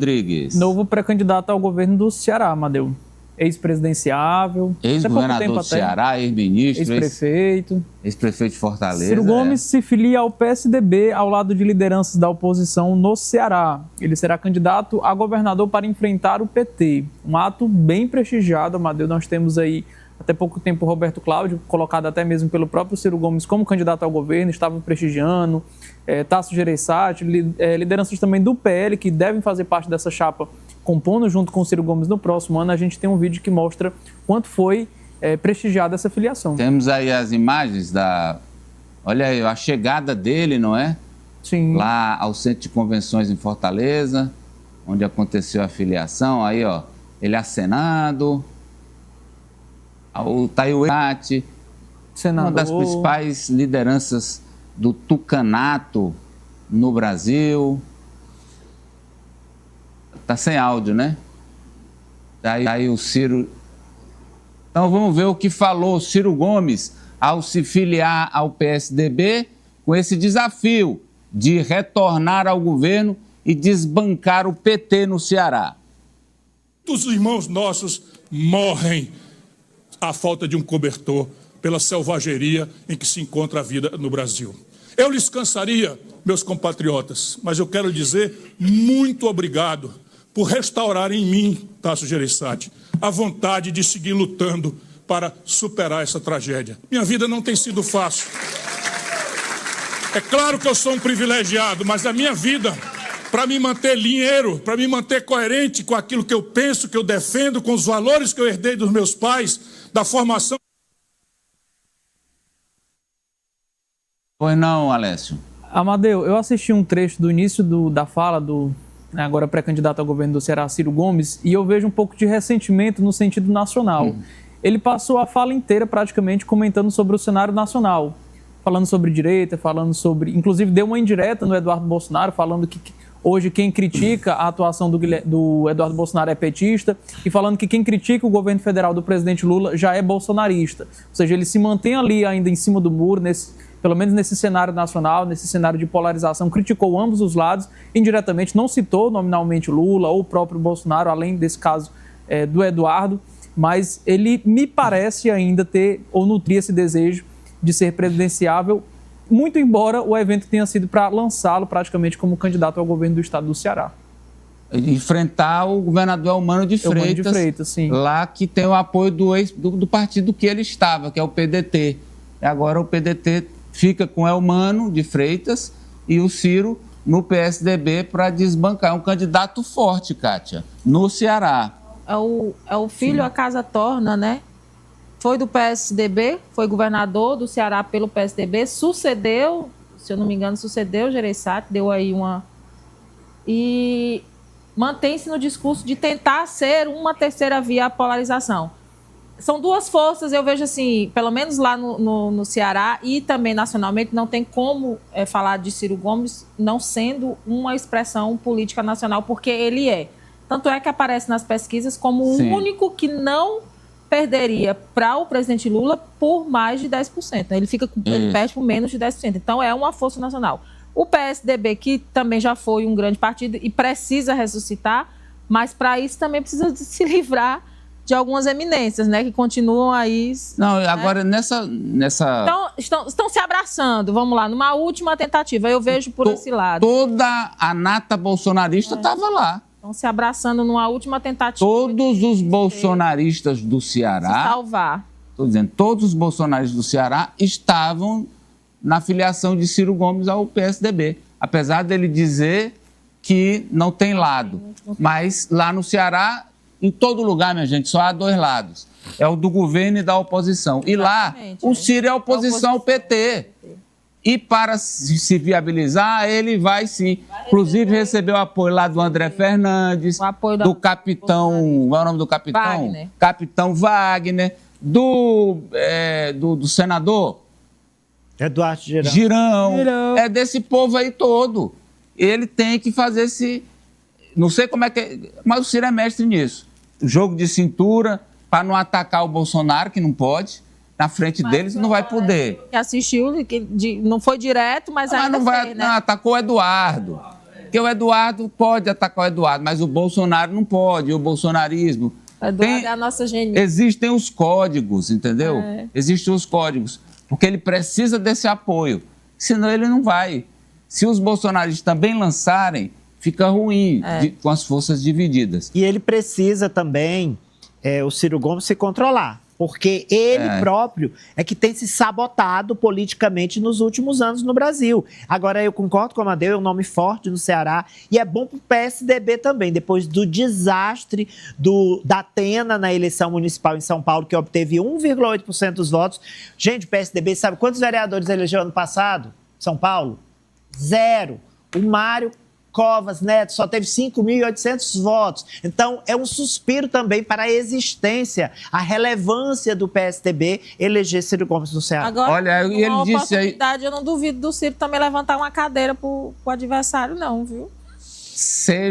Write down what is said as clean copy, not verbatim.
Rodrigues. Novo pré-candidato ao governo do Ceará, Amadeu. Ex-presidenciável. Ex-governador do Ceará, ex-ministro. Ex-prefeito. Ex-prefeito de Fortaleza. Ciro Gomes se filia ao PSDB ao lado de lideranças da oposição no Ceará. Ele será candidato a governador para enfrentar o PT. Um ato bem prestigiado, Amadeu. Nós temos aí, até pouco tempo, Roberto Cláudio, colocado até mesmo pelo próprio Ciro Gomes como candidato ao governo, estava prestigiando. Tasso Gereissati, lideranças também do PL, que devem fazer parte dessa chapa, compondo junto com o Ciro Gomes no próximo ano. A gente tem um vídeo que mostra quanto foi prestigiada essa filiação. Temos aí as imagens olha aí, a chegada dele, não é? Sim. Lá ao Centro de Convenções em Fortaleza, onde aconteceu a filiação. Aí, ó, ele acenando. O Taiuati, uma das principais lideranças do tucanato no Brasil. Tá sem áudio, né? Daí o Ciro... Então vamos ver o que falou Ciro Gomes ao se filiar ao PSDB com esse desafio de retornar ao governo e desbancar o PT no Ceará. Os irmãos nossos morrem à falta de um cobertor pela selvageria em que se encontra a vida no Brasil. Eu lhes cansaria, meus compatriotas, mas eu quero dizer muito obrigado por restaurar em mim, Tasso Gereissati, a vontade de seguir lutando para superar essa tragédia. Minha vida não tem sido fácil. É claro que eu sou um privilegiado, mas a minha vida, para me manter linheiro, para me manter coerente com aquilo que eu penso, que eu defendo, com os valores que eu herdei dos meus pais, da formação... Pois não, Alessio? Amadeu, eu assisti um trecho do início da fala do agora pré-candidato ao governo do Ceará, Ciro Gomes, e eu vejo um pouco de ressentimento no sentido nacional. Ele passou a fala inteira praticamente comentando sobre o cenário nacional, falando sobre direita, falando sobre... Inclusive deu uma indireta no Eduardo Bolsonaro, falando que hoje quem critica a atuação do Eduardo Bolsonaro é petista, e falando que quem critica o governo federal do presidente Lula já é bolsonarista. Ou seja, ele se mantém ali ainda em cima do muro, pelo menos nesse cenário nacional, nesse cenário de polarização, criticou ambos os lados, indiretamente, não citou nominalmente Lula ou o próprio Bolsonaro, além desse caso do Eduardo, mas ele me parece ainda ter ou nutrir esse desejo de ser presidenciável, muito embora o evento tenha sido para lançá-lo praticamente como candidato ao governo do estado do Ceará. Enfrentar o governador Eumano de Freitas, sim. Lá que tem o apoio do partido que ele estava, que é o PDT. E agora o PDT fica com Eumano de Freitas e o Ciro no PSDB para desbancar. É um candidato forte, Kátia, no Ceará. É o filho, a casa torna, né? Foi do PSDB, foi governador do Ceará pelo PSDB, sucedeu, se eu não me engano, Gereissati, deu aí uma... E mantém-se no discurso de tentar ser uma terceira via à polarização. São duas forças, eu vejo assim, pelo menos lá no Ceará e também nacionalmente, não tem como falar de Ciro Gomes não sendo uma expressão política nacional, porque ele é. Tanto é que aparece nas pesquisas como o único que não perderia para o presidente Lula por mais de 10%. Ele perde por menos de 10%. Então, é uma força nacional. O PSDB, que também já foi um grande partido e precisa ressuscitar, mas para isso também precisa se livrar de algumas eminências, né, que continuam aí... Não, agora nessa... Então, estão se abraçando, vamos lá, numa última tentativa, eu vejo por esse lado. Toda a nata bolsonarista estava lá. Estão se abraçando numa última tentativa. Todos os bolsonaristas do Ceará... Se salvar. Estou dizendo, todos os bolsonaristas do Ceará estavam na filiação de Ciro Gomes ao PSDB. Apesar dele dizer que não tem lado. Mas lá no Ceará, em todo lugar, minha gente, só há dois lados. É o do governo e da oposição. E lá, o Ciro é a oposição ao PT. E para se viabilizar, ele vai sim. Inclusive, recebeu apoio lá do André Fernandes, do capitão... Qual é o nome do capitão? Wagner. Capitão Wagner, do senador... Eduardo Girão. É desse povo aí todo. Ele tem que fazer esse... Não sei como é que... Mas o Ciro é mestre nisso. Jogo de cintura, para não atacar o Bolsonaro, que não pode... Na frente deles não vai poder. Que assistiu, não foi direto, mas ainda não vai, né? Atacou o Eduardo. Porque o Eduardo pode atacar o Eduardo, mas o Bolsonaro não pode, o bolsonarismo. O Eduardo é a nossa genia. Existem os códigos, entendeu? Existem os códigos, porque ele precisa desse apoio, senão ele não vai. Se os bolsonaristas também lançarem, fica ruim com as forças divididas. E ele precisa também, o Ciro Gomes, se controlar. Porque ele próprio é que tem se sabotado politicamente nos últimos anos no Brasil. Agora, eu concordo com o Amadeu, é um nome forte no Ceará e é bom para o PSDB também, depois do desastre da Atena na eleição municipal em São Paulo, que obteve 1,8% dos votos. Gente, o PSDB sabe quantos vereadores elegeu ano passado? São Paulo? 0. O Mário Covas Neto só teve 5.800 votos. Então, é um suspiro também para a existência, a relevância do PSDB eleger Ciro Gomes no Ceará. Agora, olha, uma ele disse aí, oportunidade, eu não duvido do Ciro também levantar uma cadeira para o adversário, não, viu? seja